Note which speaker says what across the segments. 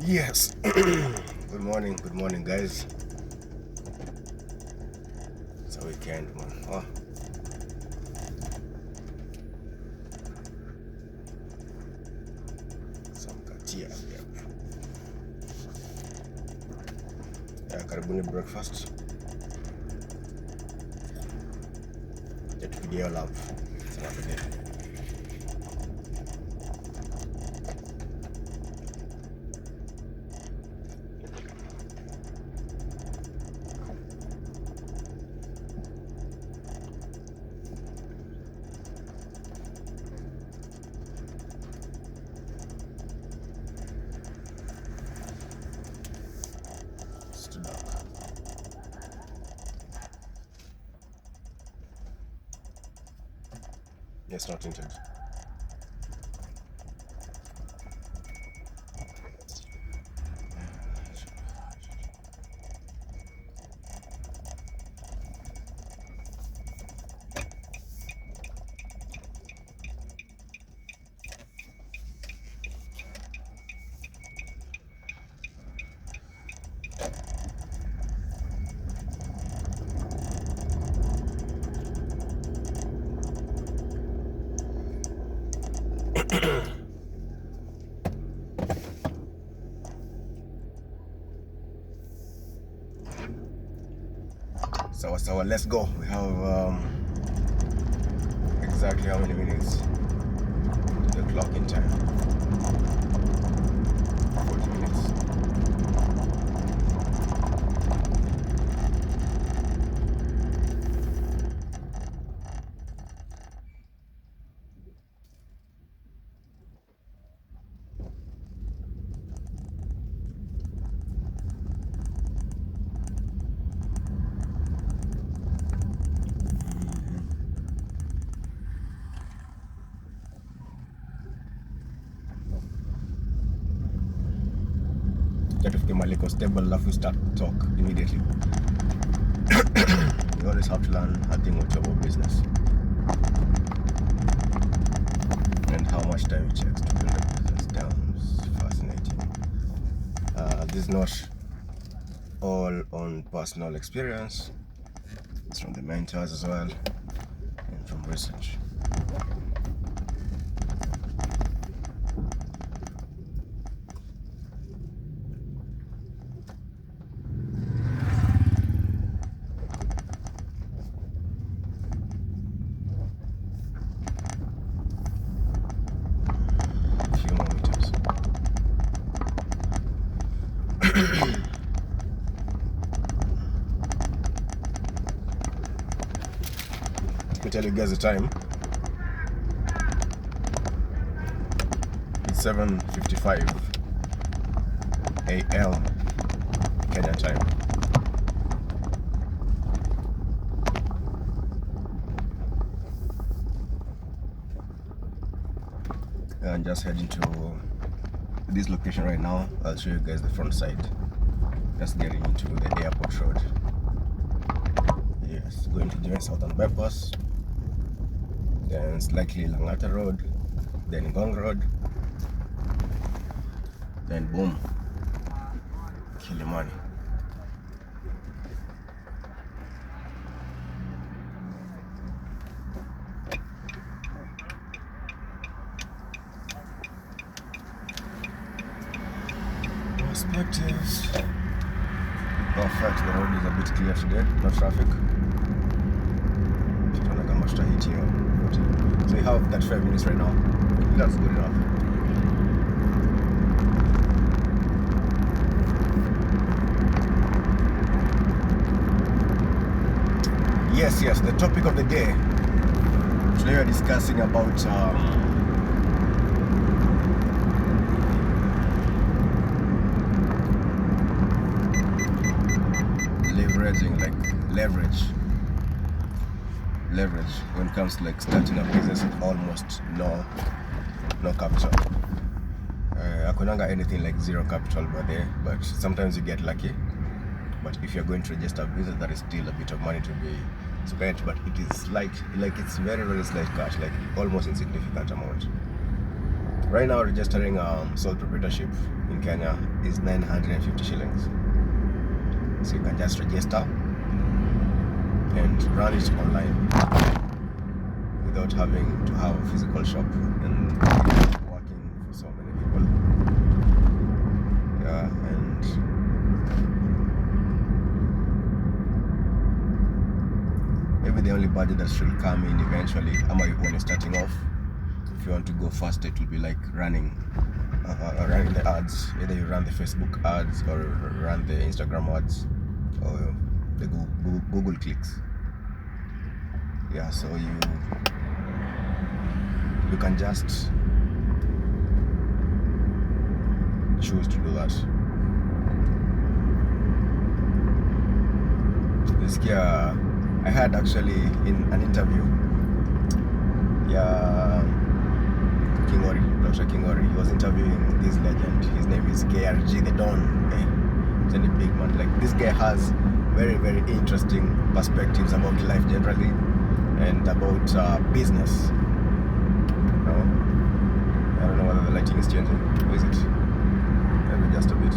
Speaker 1: Yes. Good morning, guys. It's a weekend, man. Oh. Some katia. Yeah, karibuni breakfast. Tupigie love. Sana today. Yes, not tinted. So let's go. We have exactly how many minutes to the clock in time? 40 minutes. Tufike maliko stable, alafu we start talk immediately. You always have to learn a thing or two about business and how much time it takes to build a business. Damn, it's fascinating. This is not all on personal experience. It's from the mentors as well and from research. Let me tell you guys the time. It's 7:55 a.m. Kenya time. I'm just heading to this location right now. I'll show you guys the front side. Just getting into the airport road. Yes, going to join Southern Bypass, then slightly Langata Road, then Ngong Road, then boom, Kilimani. Perspectives. Perfect, the road is a bit clear today, no traffic. So we have 35 minutes right now. That's good enough. Yes, the topic of the day. Today we are discussing about leveraging, like leverage when it comes to like starting a business with almost no capital. I couldn't get anything like zero capital but sometimes you get lucky. But if you're going to register a business, that is still a bit of money to be spent, but it is slight, like it's very slight cash, like almost insignificant amount. Right now, registering sole proprietorship in Kenya is 950 shillings. So you can just register and run it online without having to have a physical shop and working for so many people. Yeah, and maybe the only budget that should come in eventually, when you're starting off, if you want to go fast, it will be like running the ads. Either you run the Facebook ads or run the Instagram ads or the Google clicks. Yeah, so you can just choose to do that. This year, I had actually in an interview, yeah, Dr. Kingori, he was interviewing this legend. His name is KRG the Don. He's a big man. Like, this guy has very, very interesting perspectives about life generally and about business. No? I don't know whether the lighting is changing. Or is it? Maybe just a bit.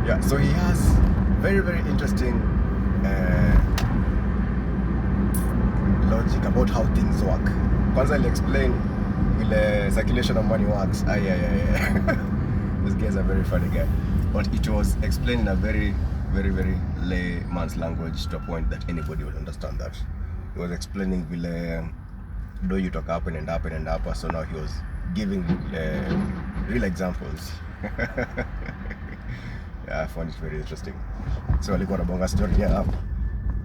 Speaker 1: Yeah, so he has very, very interesting logic about how things work. Kwanza I'll explain the circulation of money works. This guy is a very funny guy. But it was explained in a very, very, very layman's language to a point that anybody will understand that. He was explaining do you talk up and up and up. So now he was giving real examples. Yeah, I found it very interesting. So alikuwa anabonga story up.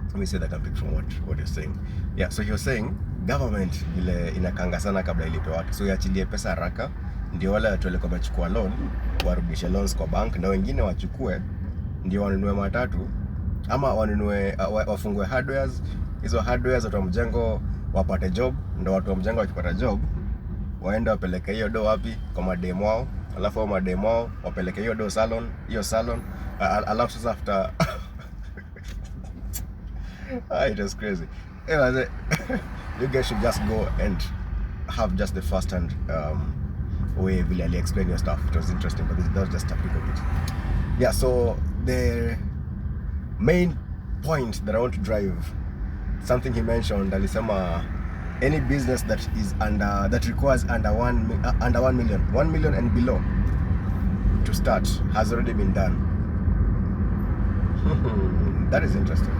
Speaker 1: Let me say that I pick from what you're saying. Yeah, so you're saying government ile inakanga sana kabla ilipe watu. So iachilie pesa haraka ndio wale watu walikuwa wamechukua loan warudishe loans kwa bank, na wengine wachukue ndio wanunue matatu ama wanunue wafungue hardwares. Hizo hardwares watu wa mjengo wapate job, ndio watu wa mjengo wakipata job waende wapeleke hiyo do wapi? Kwa mademo wao. Alafu wa mademo wao wapeleke hiyo do salon, alafu sasa after it was crazy. You guys should just go and have just the first hand way really explain your stuff. It was interesting, but that was just a bit of it. Yeah, so the main point that I want to drive, something he mentioned, alisema any business that requires under 1 million and below to start has already been done. That is interesting.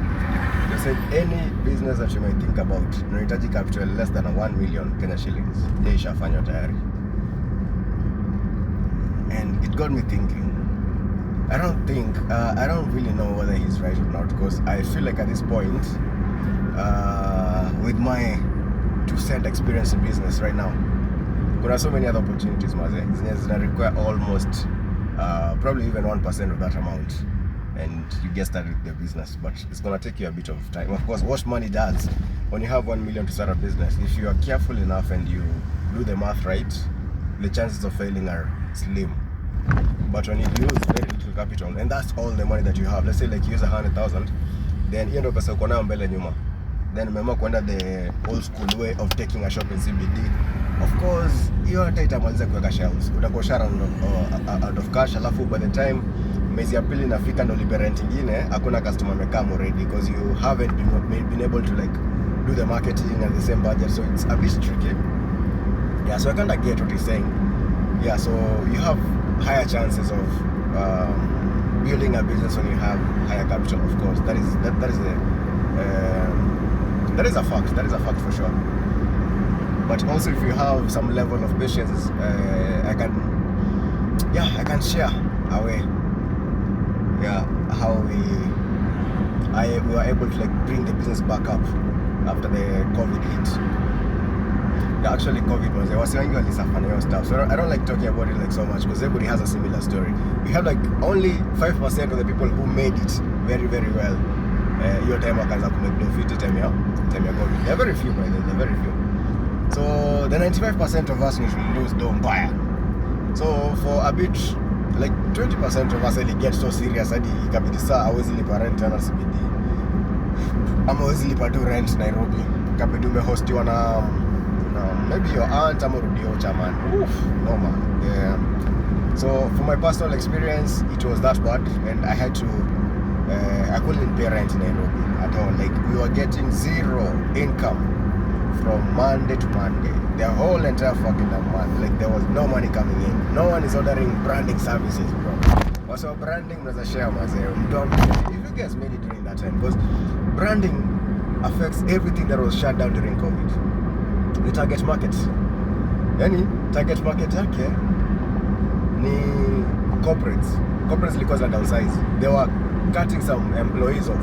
Speaker 1: They said any business that you might think about, unahitaji capital less than 1 million Kenya shillings, ishafanywa tayari. And it got me thinking. I don't really know whether he's right or not, because I feel like at this point, with my 2-cent experience in business right now, there are so many other opportunities, that require almost probably even 1% of that amount, and you get started with the business. But it's gonna take you a bit of time. Of course, what money does, when you have 1 million to start a business, if you are careful enough and you do the math right, the chances of failing are slim. But when you use very little capital, and that's all the money that you have, let's say like you use 100,000, then you end up pesa uko nayo mbele nyuma, then umeamua kwenda the old school way of taking a shop in CBD. Of course, hiyo hata itamaliza kuweka shelves, utakuwa out of cash, alafu by the time mwezi ya pili inafika ndo libe rent ingine, hakuna customer amekam already, because you haven't been able to like do the marketing at the same budget. So it's a bit tricky. Yeah, so I kind of get what he's saying. Yeah, so you have higher chances of building a business when you have higher capital. Of course, that is a fact. That is a fact for sure. But also, if you have some level of patience, I can share a way. Yeah, how we were able to like bring the business back up after the COVID hit. Yeah, actually COVID was there was stuff. So I don't like talking about it like so much, because everybody has a similar story. We have like only 5% of the people who made it very, very well. Your time wakaanza kumake profit time ya COVID. There are very few, by the way. There are very few. So the 95% of us usually lose don't buy. So for a bit, like 20% of us really get so serious hadi ikabidi saa hawezi lipa rent tena CBD, ama hawezi lipa tu rent Nairobi, ikabidi umehostiwa na maybe your aunt ama rudio chaman. Oof, no man. Yeah. So from my personal experience, it was that bad, and I had to. I couldn't pay rent in Nairobi at all. Like we were getting zero income from Monday to Monday. The whole entire fucking month. Like there was no money coming in. No one is ordering branding services, bro. Also branding was a share myself. If you guys made it during that time, because branding affects everything that was shut down during COVID. The target market. Yani target market yake ni corporates. Corporates ilikuwa za downsize. They were cutting some employees off.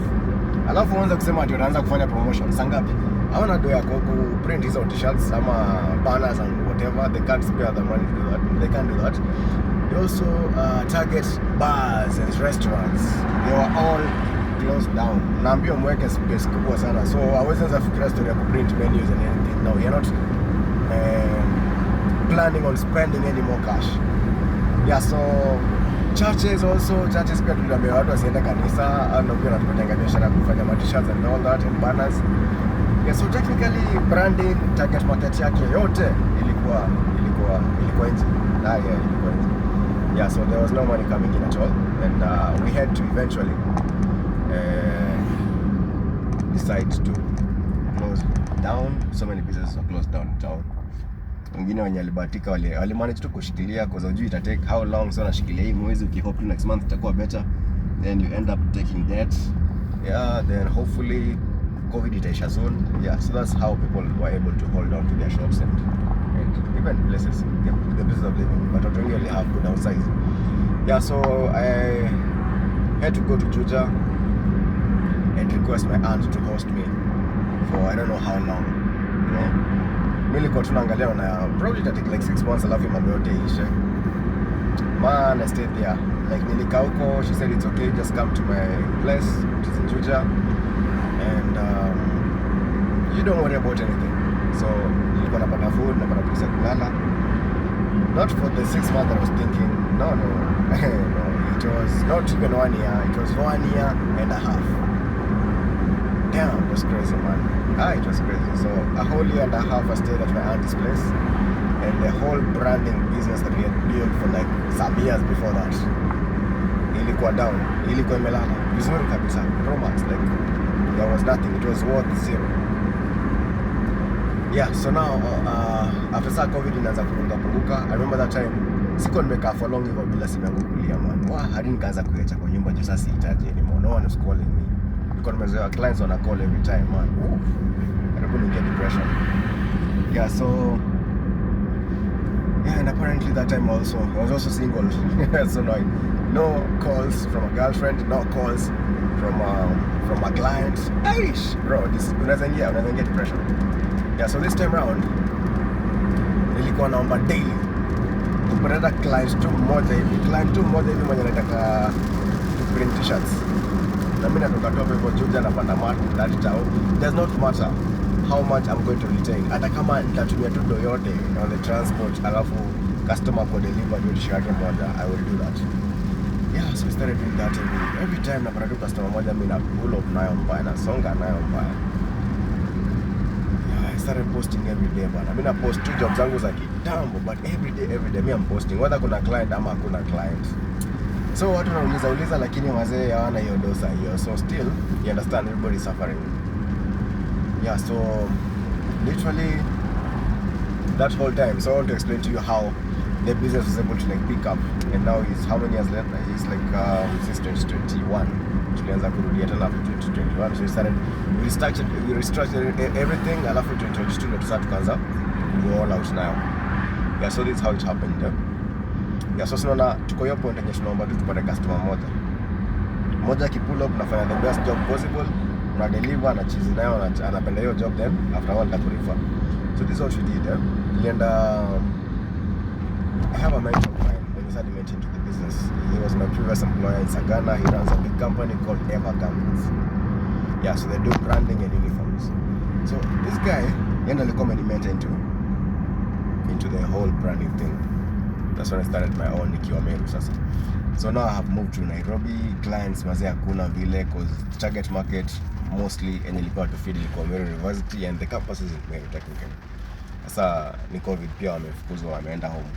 Speaker 1: Alafu wanza kusema ati wanaanza kufanya promotion. Sangapi? Hawana do ya ku print hizo t-shirts ama banners and whatever. They can't spare the money to do that. They can't do that. They also target bars and restaurants. They were all closed down. Naambia mweke space kubwa sana. So hawezi anza fikiria story ya print menus and anything. No, you're not planning on spending any more cash. Yeah, so churches pia tuliambia watu wasiende kanisa, ndio pia tunataka biashara kufanya t-shirts and all that and banners. Yeah, so technically branding target market yake yote ilikuwa nje. Ilikuwa nje. Yeah, so there was no money coming in at all, and we had to eventually decide to close down. So many businesses were closed down in town. Wengine wenye walibahatika wali manage tu kushikilia because hujui ita take how long. So nashikilia hii mwezi, ukihope next month itakuwa better, then you end up taking debt. Yeah, then hopefully COVID itaisha soon. Yeah, so that's how people were able to hold on to their shops and even places, the business of living. But watu wengi wali have to downsize. Yeah, so I had to go to Juja and request my aunt to host me for I don't know how long, you know. Nilikuwa tunaangalia na probably it take like 6 months alafu mambo yote ishe. Man, I stayed there. Like nilikaa huko, she said it's okay, just come to my place, which is in Juja, and you don't worry about anything. So nilikuwa napata food, napata place ya kulala. Not for the 6 months I was thinking, no, it was not even 1 year, it was 1 year and a half. Damn, it was crazy, man. It was crazy. So a whole year and a half I stayed at my aunt's place, and the whole branding business that we had built for like some years before that ilikuwa down, ilikuwa imelala vizuri kabisa, Romax, like there was nothing, it was worth zero. Yeah, so now after that COVID inaanza kupunguka. I remember that time siko nimekaa for long hivyo bila simu yangu kulia, man. Hadi nikaanza kuacha kwa nyumba juu sasa sihitaji anymore. No one is calling me. Because nimezoea clients wana call every time, man. Karibu ningia depression. Yeah, so yeah, and apparently that time also I was also single. So no calls from a girlfriend, no calls from a client. Aish, bro, this unaweza ingia depression. Yeah, so this time round nilikuwa naomba daily kupata client tu mmoja hivi mwenye anataka to print t-shirts. Na mimi natoka top hivyo Juja na panda mat that tao. Does not matter how much I'm going to retain. Hata kama nitatumia tu do yote on the transport alafu customer ko deliver hiyo t-shirt yake moja, I will do that. Yeah, so I started doing that every time napata tu customer moja mimi na pull up nayo mbaya na songa nayo mbaya. I started posting every day, man. I mean, I post 2 jobs zangu za kitambo, but every day me I'm posting, whether kuna client ama hakuna client. So watu wanauliza lakini wazee hawana hiyo dosa hiyo. So still, you understand, everybody is suffering. Yeah, so literally that whole time, so I want to explain to you how the business was able to like pick up, and now it's how many years later? It's like since 2021. Tulianza kurudia tena after 2021. So we restructured everything, alafu 2022 ndio tukaanza go all out now. Yeah, so this is how it happened. Yeah, so sinaona tuko hiyo point yenye tunaomba tu tupate customer moja kipull up, nafanya the best job possible, na deliver na cheese nayo, anapenda hiyo job, then after all nitakurefer. So this is what we did. I have a mentor of mine when he started getting into the business. He was my previous employer in Sagana. He runs a big company called Eva Garments. Yeah, so they do branding and uniforms. So this guy, he alikuwa mentor into the whole branding thing. That's when I started my own nikiwa Meru sasa. So now I have moved to Nairobi. Clients mazee hakuna vile, cause the target market mostly and ilikuwa to feed ilikuwa Meru University, and the campus is in Meru technically. Sasa ni COVID pia, wamefukuzwa, wameenda home.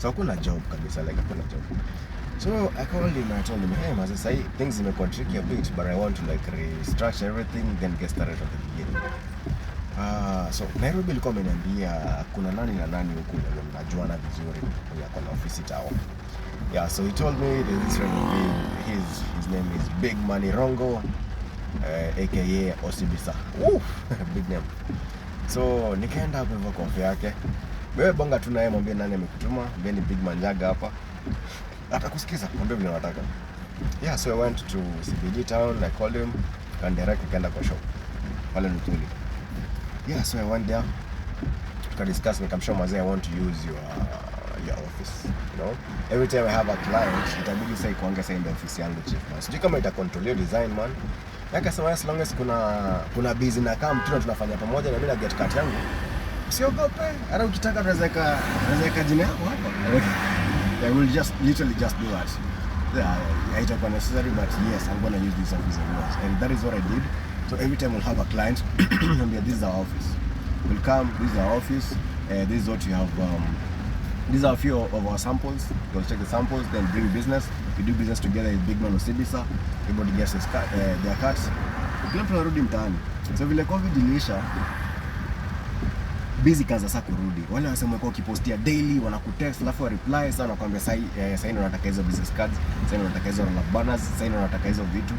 Speaker 1: So hakuna job kabisa, like hakuna job. So I called him and I told him, hey man, say things imekuwa tricky a bit, but I want to like restructure everything, then get started at the beginning. So Nairobi ilikuwa ameniambia kuna nani na nani huku mnajuana vizuri kwenye kwa ofisi tao. Yeah, so he told me there's this friend of his name is Big Money Rongo, aka Osibisa. Big name. So nikaenda hapo hivyo kwa ofisi yake. Wewe bonga tu naye, mwambie nani amekutuma, mbeni Big Manjaga hapa. Atakusikiza, mwambie vile unataka. Yeah, so I went to CBD town, I called him, and direct kaenda kwa shop. Pale Nutuli. Yeah, so I went there. Tukadiscuss, nikamshow mazee, I want to use your office, you know. Every time I have a client, itabidi sasa ikuange sasa in the office yangu chief man. Sijui kama ita control your design man. Akasema as long as kuna busy na kama tunafanya pamoja na mimi na get cut yangu. Usiogope. Hata ukitaka tunaweza jina yako hapa. I will literally just do that. Yeah, itakuwa necessary, but yes, I'm going to use this office as well. And that is what I did. So every time we'll have a client, this is our office. We'll come, this is our office. This is what you have. These are a few of our samples. We'll check the samples, then bring business. We do business together with Big Man Osibisa. Everybody gets their cuts. Kila mtu anarudi mtaani. So vile COVID iliisha, busy kaza sasa kurudi. Wale wasema kwa ukipostia daily wanakutext alafu reply sana wanakuambia sasa ndio nataka hizo business cards, sasa ndio nataka hizo roll banners, sasa ndio nataka hizo vitu.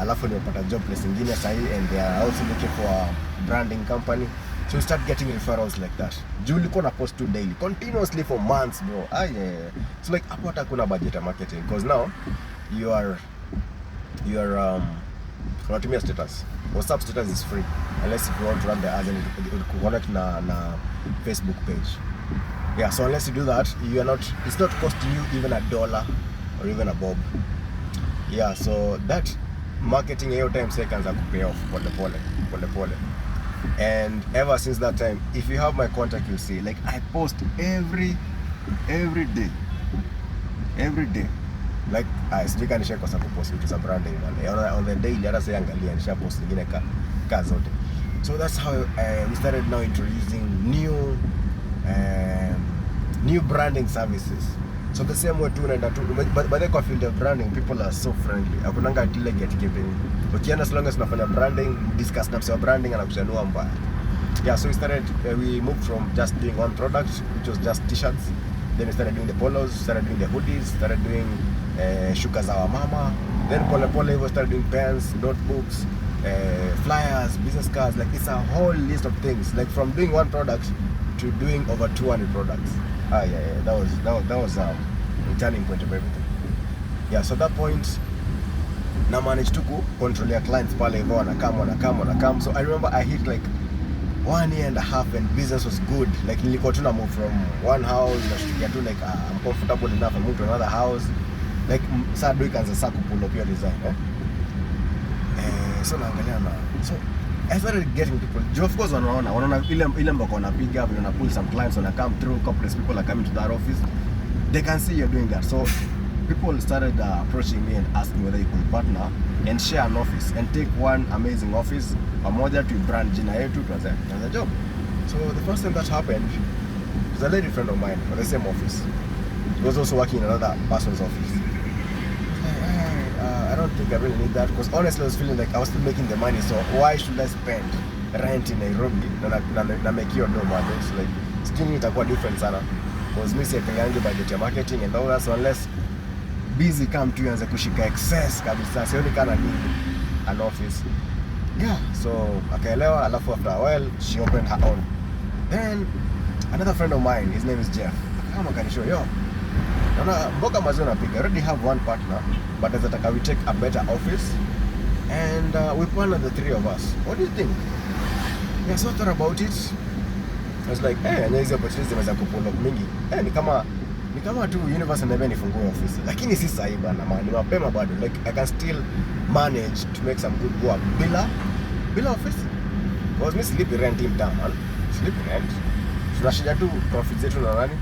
Speaker 1: Alafu nimepata job place nyingine sasa and they are also looking for a branding company. So you start getting referrals like that. Juu ulikuwa na post to daily continuously for months bro. So like hapo hata kuna budget ya marketing because now you are unatumia status. WhatsApp status is free unless if you want to run the ads and connect na Facebook page. Yeah, so unless you do that, it's not costing you even $1 or even a bob. Yeah, so that marketing hiyo time seconds are pay off pole. And ever since that time, if you have my contact, you'll see like I post every day. Like sijika nisha kwa sababu post vitu za branding on the daily, hata sasa angalia nisha post nyingine ka zote. So that's how we started now introducing new branding services. So the same way too, but the field of branding, people are so friendly. Hakunanga ile gatekeeping. Ukienda as long as unafanya branding, discuss na msao branding anakuchanua mbaya. Yeah, so we moved from just doing one product, which was just t-shirts. Then we started doing the polos, started doing the hoodies, started doing shuka za mama. Then pole we started doing pens, notebooks, flyers, business cards. Like it's a whole list of things. Like from doing one product to doing over 200 products. Yeah. That was a turning point of everything. Yeah, so at that point, na managed to control your clients pale hivyo wanakam. So I remember I hit like 1.5 years and business was good. Like nilikuwa tu na move from one house na tu like I'm comfortable enough and move to another house. Like saa do ikaanza sasa kupull up your design. So naangalia na so I started getting people. Of course wanaona ile mbako wanapiga hapo, wana pull some clients, wana come through, couple people are coming to that office. They can see you're doing that. So people started approaching me and asking whether you could partner and share an office and take one amazing office pamoja to brand jina yetu as a job. So the first time that happened was a lady friend of mine for the same office. She was also working in another person's office. I don't think I really need that because honestly I was feeling like I was still making the money, so why should I spend rent in Nairobi na make your dough man? It's like still itakuwa different sana because mimi siangalia budget ya marketing and all that, so unless busy come to anze kushika excess kabisa, sioni kana need an office. Yeah, so akaelewa, alafu after a while she opened her own. Then another friend of mine, his name is Jeff, kama kanisho yo naona mboga mazuri napiga, already have one partner but as we take a better office and we partner the three of us. What do you think? Yeah, so I thought about it. I was like, anya hizi opportunities zinaweza kupull up mingi. Ni kama tu universe ndio nifungue office. Lakini si sahi bana, ni mapema bado. Like I can still manage to make some good work bila office. Because me sleep rent in town, man. Sleep rent. Tunashija tu profit zetu na nani?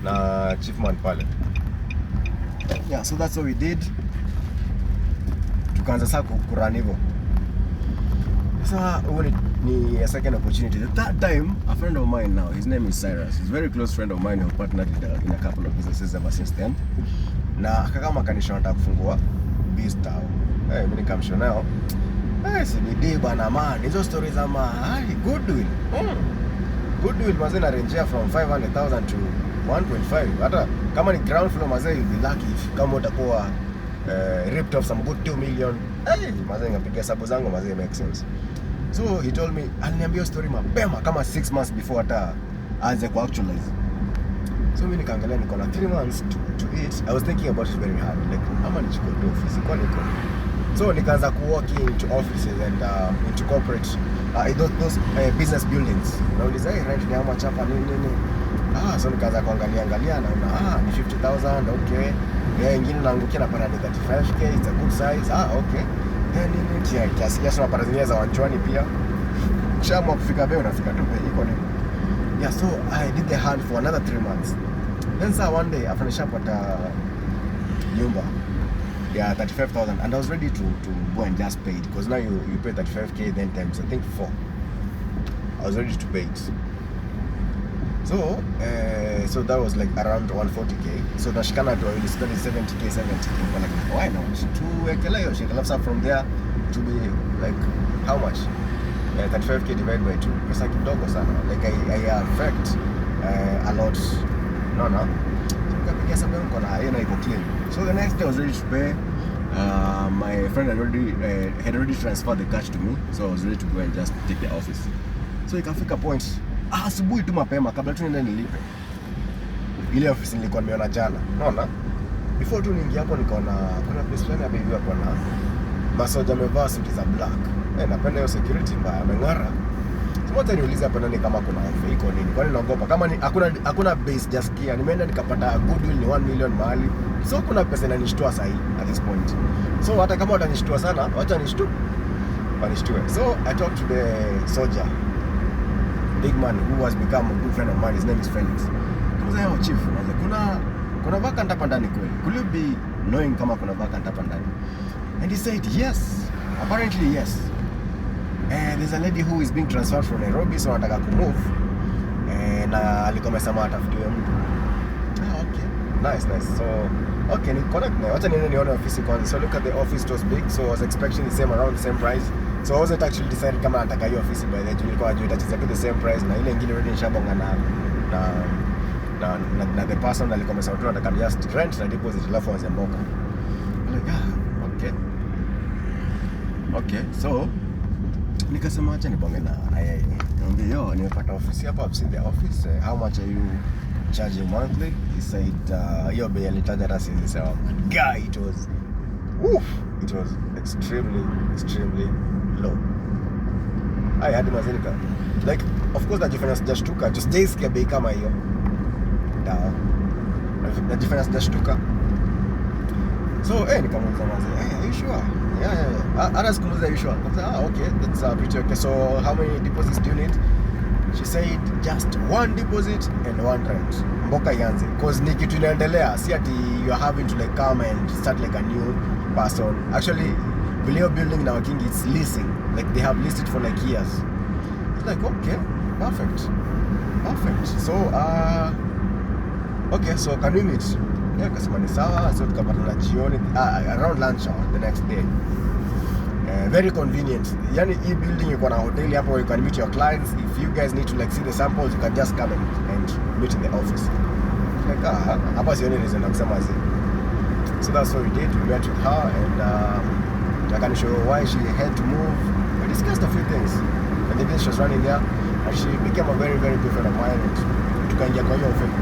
Speaker 1: Na chief man pale. Yeah, so that's what we did. Tukaanza sasa kurun hivyo. So ni a second opportunity. The third time, a friend of mine now, his name is Cyrus. He's a very close friend of mine who partnered in a couple of businesses ever since then. Na akakama kanisha nataka kufungua Beastyle. Mimi nikamshow nao. CBD bana man, hizo stories ama Goodwill. Goodwill mazina range from 500,000 to 1.5. Hata kama ni ground floor mazee, you'll be lucky if kama utakuwa ripped off some good 2 million. Mazee ngapiga hesabu zangu mazee, make sense. So he told me, aliniambia story mapema kama 6 months before hata aanze ku actualize. So mimi nikaangalia niko na 3 months to eat. I was thinking about it very hard, like ama nichukue tu office kwa niko. So nikaanza ku walk into offices and into corporate those business buildings. Nauliza rent ni how much hapa nini. So nikaanza kuangalia naona ni 50,000, okay. Ingine naangukia na para ni 35k, it's a good size. Okay. Then nini kiasi para zingine za wanchwani pia. Kisha kufika bei unafika tu bei iko nini. Yeah, so I did the hunt for another 3 months. Then one day after nishapata nyumba, yeah, 35,000, and I was ready to go and just pay it, because now you pay 35k then times I think 4. I was ready to pay it. So that was like around 140k. So nashikana to only 70k. But like, why not? To ekeleyo shit. From there to be like how much? 35k divided by 2. Pesa kidogo sana. Like I affect a lot. No. So the next day I was ready to pay. My friend had already transferred the cash to me, so I was ready to go and just take the office. So ikafika point asubuhi tu mapema kabla tu niende nilipe ile office nilikuwa nimeona jana. Unaona? Before tu niingia hapo nikaona kuna place fulani hapa hivi hapo na masoja amevaa suti za black. Napenda hiyo security mbaya, ameng'ara. Simoja niulize hapa nani kama kuna offer iko nini. Kwani naogopa kama ni hakuna base just kia. Nimeenda nikapata Goodwill ni 1 million mahali. So kuna pesa inanishtua sahi at this point. So hata kama watanishtua sana, wacha nishtue. So I talked to the soldier, big man who has become a good friend of mine. His name is Felix. Kumza chief, kuna vacant hapa ndani kweli? Could you be knowing kama kuna vacant hapa ndani? And he said yes. Apparently yes. There's a lady who is being transferred from Nairobi, so anataka kumove. Na alikuwa amesema atafutiwe mtu. Okay. Nice. So okay, ni connect na wacha niende nione office kwanza. So look at the office, it was big, so I was expecting the same, around the same price. So I wasn't actually decided kama nataka hiyo office by the way. Nilikuwa najua itacheza the same price na ile nyingine already nishabonga na the person alikuwa amesema tu nataka just rent na deposit alafu anze mboka. Like okay. So nikasema acha nibonge na yeye. Niambia yo nimepata office hapa, I've seen the office. How much are you charging monthly? He said yo bei alitaja rasi sawa. Guy, it was extremely low. I had mazilika. Like of course najifanya sijashtuka, just days kia bei kama hiyo. Najifanya sijashtuka. So nikamuuliza mazee, are you sure? Yeah. Ara sikumuuliza you sure? Okay, that's pretty okay. So how many deposits do you need? She said just 1 deposit and 1 rent. Mboka ianze. Cause ni kitu inaendelea. Si ati you are having to like come and start like a new person. Actually, Vileo building now King, it's leasing. Like they have leased it for like years. It's like okay, perfect. So okay, so can we meet? Yeah, kasema ni sawa. So tukapatana jioni around lunch hour the next day. Very convenient. Yani hii building iko na hotel hapo, you can meet your clients. If you guys need to like see the samples, you can just come and meet in the office. Like hapa sioni reason kusema zi. So that's what we did. We met with her and I can show why she had to move. We discussed a few things. And the day she was running there, and she became a very good friend of mine, and tukaingia kwa hiyo office.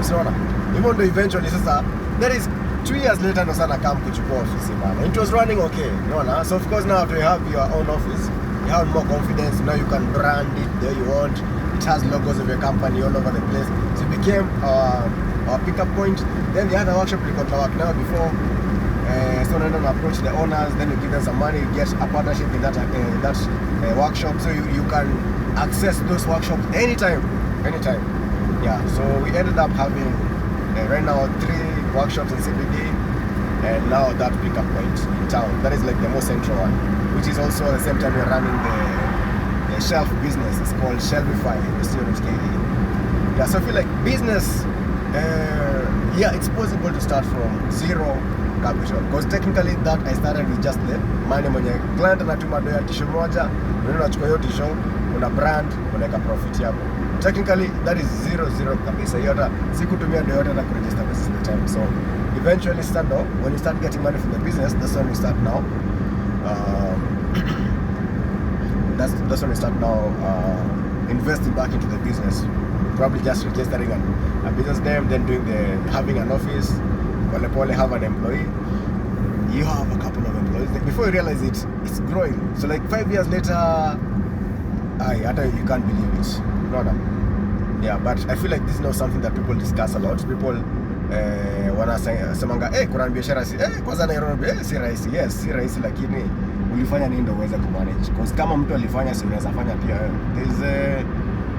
Speaker 1: Usiona? Even though eventually sasa that is 2 years later ndo sana come kuchukua office bana. It was running okay, unaona? So of course now to have your own office, you have more confidence. Now you can brand it the way you want. It has logos of your company all over the place. So it became our pickup point. Then the other workshop we got to work now before. So then approach the owners, then you give them some money, you get a partnership in that workshop, so you can access those workshops anytime. Yeah, so we ended up having right now 3 workshops in CBD. and now that pickup point in town, that is like the most central one, which is also at the same time we're running the shelf business. It's called Shelfify, the student KE. Yeah, so I feel like business, yeah, it's possible to start from zero capital, because technically that I started with just the money. Mwenye client anatuma doya tisho moja, wewe unachukua hiyo tisho, una brand, unaweka profit yako. Technically that is zero kabisa. Hiyo hata sikutumia doya yote na kuregister business the time. So eventually start now, when you start getting money from the business, that's when you start now. That's when you start now investing back into the business. Probably just registering a business name, then having an office, pole have an employee. You have a couple of employees. Before you realize it, it's growing. So like 5 years later, you can't believe it. No. Yeah, but I feel like this is not something that people discuss a lot. People wanasemanga kuna biashara kwanza Nairobi si rahisi. Yes, si rahisi, lakini ulifanya nini ndio uweze kumanage? Because kama mtu alifanya, si unaweza fanya pia wewe. There is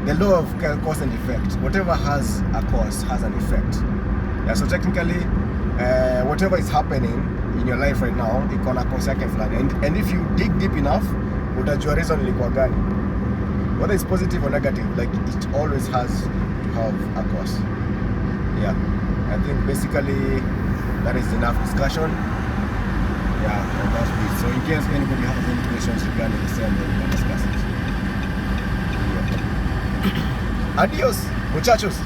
Speaker 1: the law of cause and effect. Whatever has a cause has an effect. Yeah, so technically whatever is happening in your life right now, iko na cause yake fulani, and if you dig deep enough, utajua reason ilikuwa gani. Whether it's positive or negative, like it always has to have a cause. Yeah, I think basically that is enough discussion. Yeah, on that bit. So in case anybody has any questions regarding the same, then we can discuss it. Yeah. Adios, muchachos.